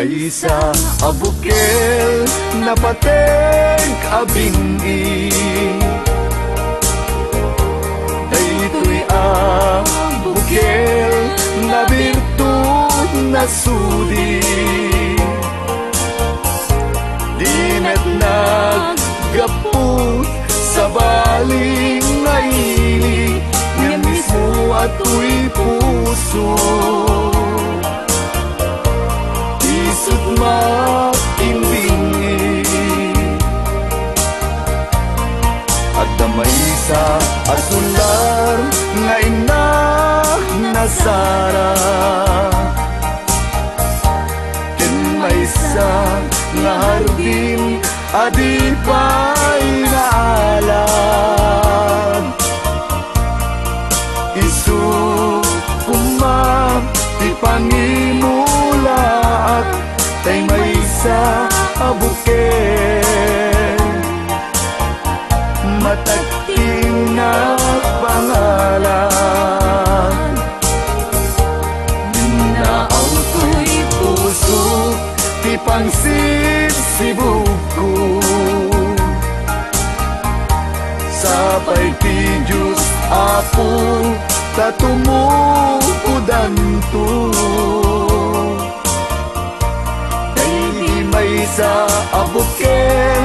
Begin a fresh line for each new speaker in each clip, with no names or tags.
maysa abukel napateg abingi daytoy abukel na birtud na sudi dimet naggaput sa baling ngaili nga mismo ato'y puso isut makimbingi at damay sa asular nga ina nasara ken maysa nga hardin adi pa'y naalam isu kumam ti pangimulaat tay maysa abukel matagting na pangalan dinaaw ko'y puso ti pangsisibuko sabay ti Diyos Apo tatumukudan to sa abukel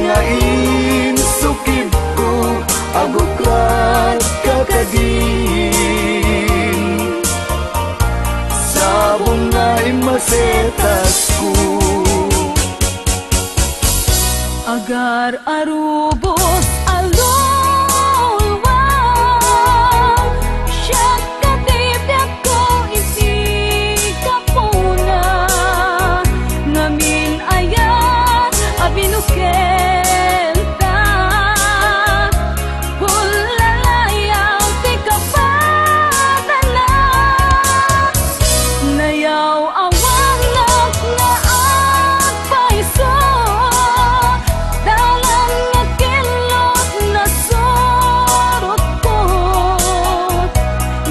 nga insukib ko abuklat kakadin sabong nga imasetas ko
agar arubos alulwa siya katibyak ko isikapuna ngamin binukel ta hulalayaw ti kapadala nayaw awalak na agpaiso dalan nga kilot na sorot ko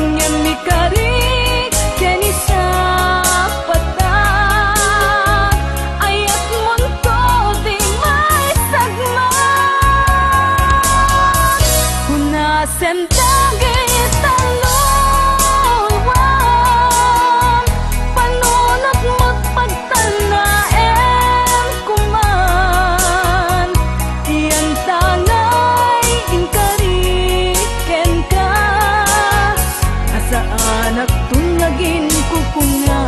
ngem mikari kenisa patat ayat munto sentagit taluluan panunat mo't pagtanaem kuman iyan tangay inkariken ka asa anak tunyagin kukunga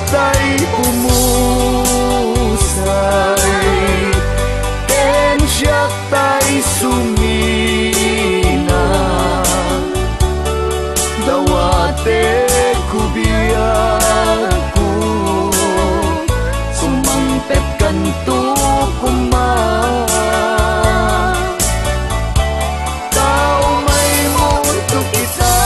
tay pumusay ken siya tay sumina dawate kubiyak ko sumangpet kanto kumang tao may mundo kita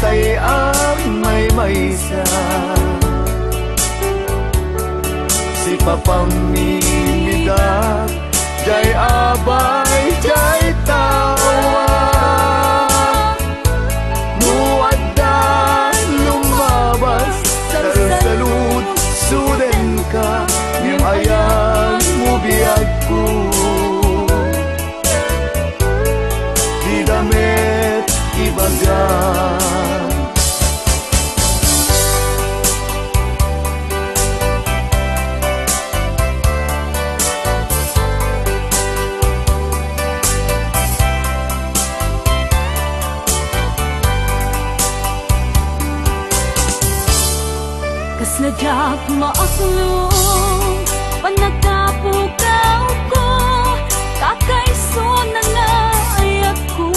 tay ang may maysa si papamimidak jay abay jay tawa muaddan lumabas salud suden ka yung ayang mubiyag ko di damit ibagan
Sajak maaslong panagkapukaw ko, kakaiso na naayat ko.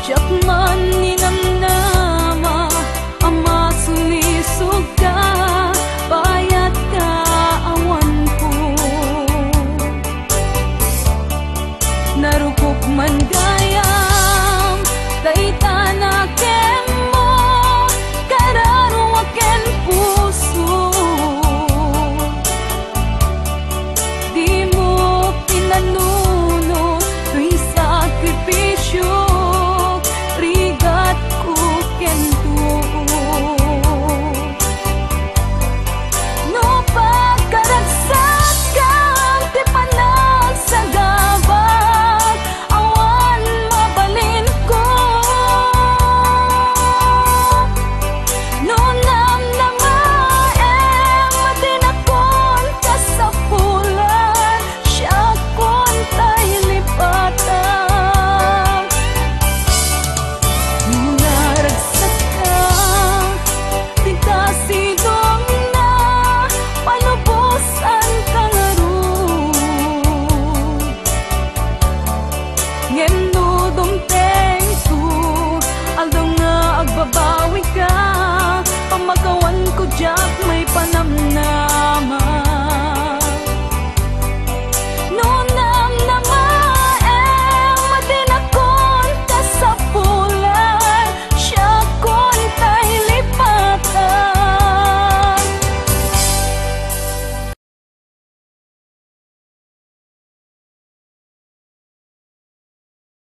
Tiyak man ninamnama, ama sulisog ka, bayat ka awan ko. Narukop man gayam, dayta na kemo, kararo aken puso. Di mo pinanuno, tuy sakripisyo, rigat ko kento. No pagkaragsak kang ti panagsagabak, awan mabalin ko. No namnamaem, matinakon ka sa pulan, siya kon tay lipatan. No naragsak ka, di kasidong na, palubusan ka nga ron. Ngem